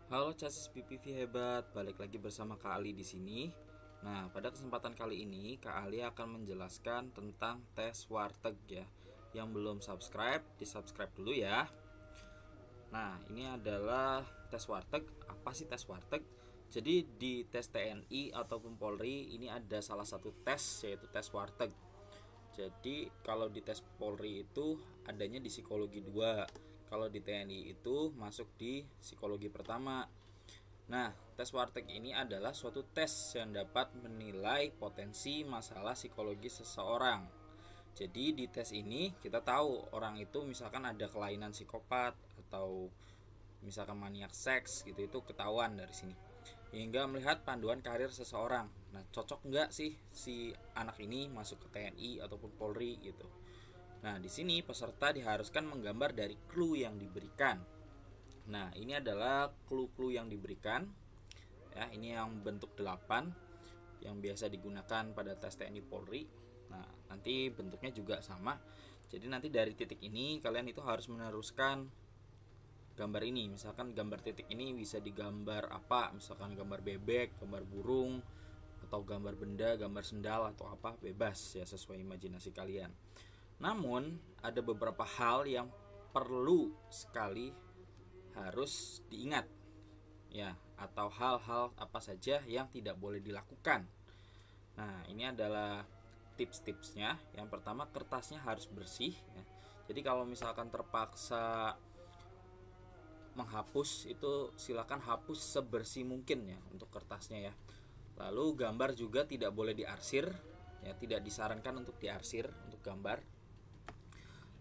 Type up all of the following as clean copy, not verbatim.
Halo Casis PPV hebat, balik lagi bersama Kak Ali di sini. Nah, pada kesempatan kali ini Kak Ali akan menjelaskan tentang tes warteg ya. Yang belum subscribe, di-subscribe dulu ya. Nah, ini adalah tes warteg. Apa sih tes warteg? Jadi di tes TNI ataupun Polri ini ada salah satu tes, yaitu tes warteg. Jadi kalau di tes Polri itu adanya di psikologi 2. Kalau di TNI itu masuk di psikologi pertama. Nah, tes warteg ini adalah suatu tes yang dapat menilai potensi masalah psikologis seseorang. Jadi di tes ini kita tahu orang itu misalkan ada kelainan psikopat atau misalkan maniak seks gitu, itu ketahuan dari sini. Hingga melihat panduan karir seseorang. Nah, cocok nggak sih si anak ini masuk ke TNI ataupun Polri gitu. Nah, di sini peserta diharuskan menggambar dari clue yang diberikan. Nah, ini adalah clue-clue yang diberikan. Ya, ini yang bentuk 8 yang biasa digunakan pada tes TNI Polri. Nah, nanti bentuknya juga sama. Jadi nanti dari titik ini kalian itu harus meneruskan gambar ini. Misalkan gambar titik ini bisa digambar apa? Misalkan gambar bebek, gambar burung, atau gambar benda, gambar sendal atau apa, bebas ya, sesuai imajinasi kalian. Namun ada beberapa hal yang perlu sekali harus diingat ya, atau hal-hal apa saja yang tidak boleh dilakukan. Nah, ini adalah tips-tipsnya. Yang pertama, kertasnya harus bersih ya. Jadi kalau misalkan terpaksa menghapus, itu silakan hapus sebersih mungkin ya untuk kertasnya ya. Lalu gambar juga tidak boleh diarsir ya, tidak disarankan untuk diarsir untuk gambar.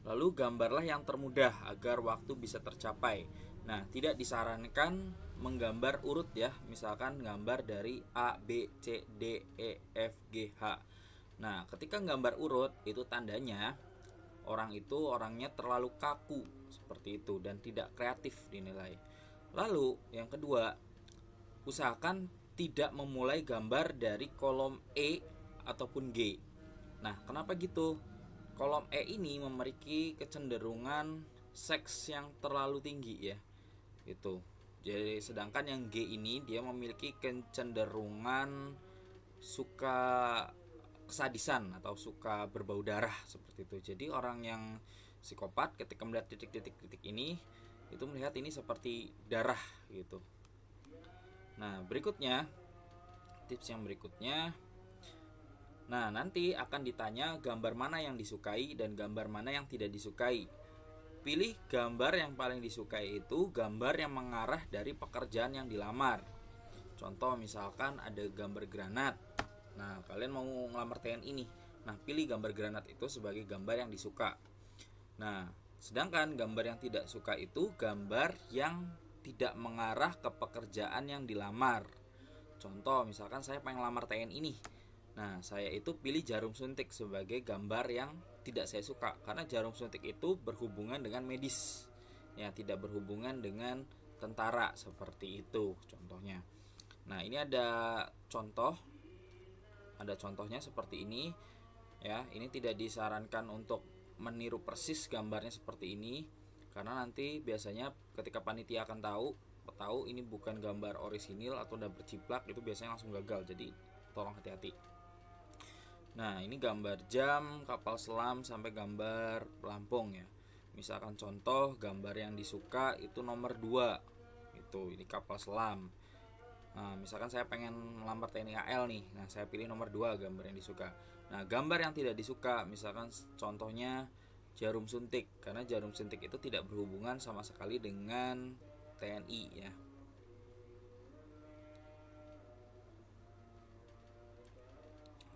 Lalu gambarlah yang termudah agar waktu bisa tercapai. Nah, tidak disarankan menggambar urut ya. Misalkan gambar dari A, B, C, D, E, F, G, H. Nah, ketika gambar urut itu tandanya orang itu orangnya terlalu kaku seperti itu dan tidak kreatif dinilai. Lalu yang kedua, usahakan tidak memulai gambar dari kolom E ataupun G. Nah, kenapa gitu? Kolom E ini memiliki kecenderungan seks yang terlalu tinggi ya. Itu. Jadi sedangkan yang G ini dia memiliki kecenderungan suka kesadisan atau suka berbau darah seperti itu. Jadi orang yang psikopat ketika melihat titik-titik ini itu melihat ini seperti darah gitu. Nah, berikutnya tips yang berikutnya. Nah, nanti akan ditanya gambar mana yang disukai dan gambar mana yang tidak disukai. Pilih gambar yang paling disukai itu gambar yang mengarah dari pekerjaan yang dilamar. Contoh misalkan ada gambar granat. Nah, kalian mau ngelamar TNI nih. Nah, pilih gambar granat itu sebagai gambar yang disuka. Nah, sedangkan gambar yang tidak suka itu gambar yang tidak mengarah ke pekerjaan yang dilamar. Contoh misalkan saya pengen lamar TNI nih. Nah, saya itu pilih jarum suntik sebagai gambar yang tidak saya suka, karena jarum suntik itu berhubungan dengan medis. Ya, tidak berhubungan dengan tentara seperti itu contohnya. Nah, ini ada contoh. Ada contohnya seperti ini. Ya, ini tidak disarankan untuk meniru persis gambarnya seperti ini, karena nanti biasanya ketika panitia akan tahu ini bukan gambar orisinil atau udah berciplak, itu biasanya langsung gagal. Jadi tolong hati-hati. Nah, ini gambar jam, kapal selam, sampai gambar pelampung ya. Misalkan contoh gambar yang disuka itu nomor 2. Ini kapal selam. Nah, misalkan saya pengen melamar TNI AL nih. Nah, saya pilih nomor 2 gambar yang disuka. Nah, gambar yang tidak disuka misalkan contohnya jarum suntik, karena jarum suntik itu tidak berhubungan sama sekali dengan TNI ya.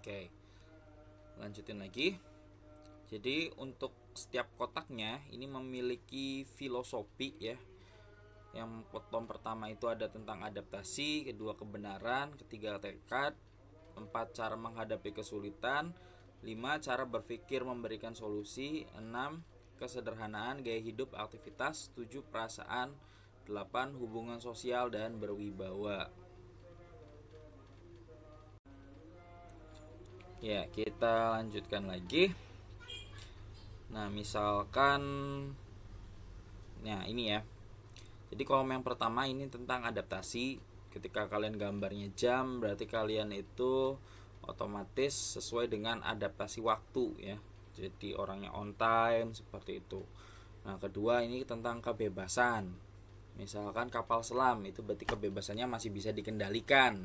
Oke. Lanjutin lagi. Jadi untuk setiap kotaknya ini memiliki filosofi ya. Yang potom pertama itu ada tentang adaptasi, kedua kebenaran, ketiga tekad, 4 cara menghadapi kesulitan, 5 cara berpikir memberikan solusi, 6 kesederhanaan gaya hidup aktivitas, 7 perasaan, 8 hubungan sosial dan berwibawa. Ya, kita lanjutkan lagi. Nah, misalkan nah ini ya. Jadi kolom yang pertama ini tentang adaptasi. Ketika kalian gambarnya jam, berarti kalian itu otomatis sesuai dengan adaptasi waktu ya. Jadi orangnya on time seperti itu. Nah, kedua ini tentang kebebasan. Misalkan kapal selam, itu berarti kebebasannya masih bisa dikendalikan.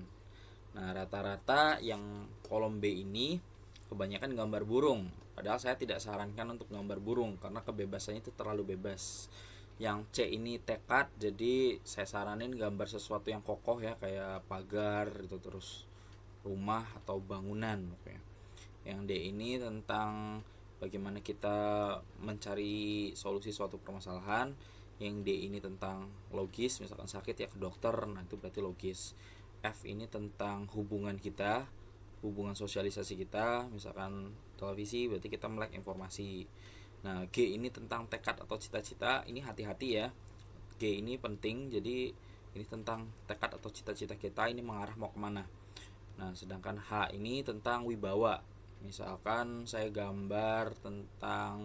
Nah, rata-rata yang kolom B ini kebanyakan gambar burung. Padahal saya tidak sarankan untuk gambar burung karena kebebasannya itu terlalu bebas. Yang C ini tekad, jadi saya saranin gambar sesuatu yang kokoh ya, kayak pagar itu, terus rumah atau bangunan. Yang D ini tentang bagaimana kita mencari solusi suatu permasalahan. Yang D ini tentang logis, misalkan sakit ya ke dokter, nah itu berarti logis. F ini tentang hubungan kita, hubungan sosialisasi kita, misalkan televisi berarti kita melek informasi. Nah, G ini tentang tekad atau cita-cita, ini hati-hati ya. G ini penting, jadi ini tentang tekad atau cita-cita kita, ini mengarah mau kemana. Nah, sedangkan H ini tentang wibawa. Misalkan saya gambar tentang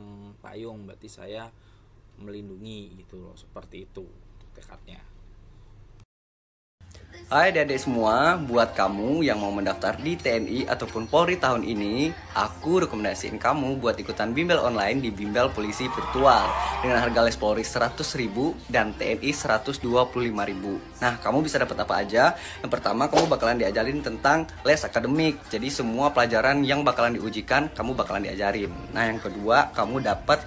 payung, berarti saya melindungi gitu loh, seperti itu tekadnya. Hai adik-adik semua, buat kamu yang mau mendaftar di TNI ataupun Polri tahun ini, aku rekomendasiin kamu buat ikutan bimbel online di Bimbel Polisi Virtual dengan harga les Polri 100.000 dan TNI 125.000. Nah, kamu bisa dapat apa aja? Yang pertama, kamu bakalan diajarin tentang les akademik. Jadi semua pelajaran yang bakalan diujikan, kamu bakalan diajarin. Nah, yang kedua, kamu dapat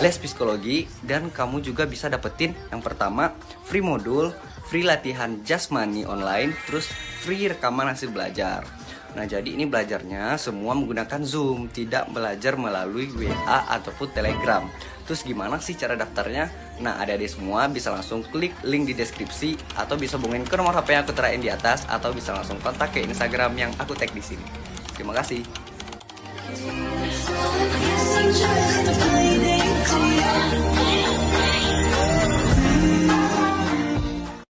les psikologi dan kamu juga bisa dapetin yang pertama free modul, free latihan jasmani online, terus free rekaman hasil belajar. Nah, jadi ini belajarnya semua menggunakan Zoom, tidak belajar melalui WA ataupun Telegram. Terus gimana sih cara daftarnya? Nah, adik-adik semua bisa langsung klik link di deskripsi atau bisa hubungin ke nomor HP yang aku terain di atas atau bisa langsung kontak ke Instagram yang aku tag di sini. Terima kasih.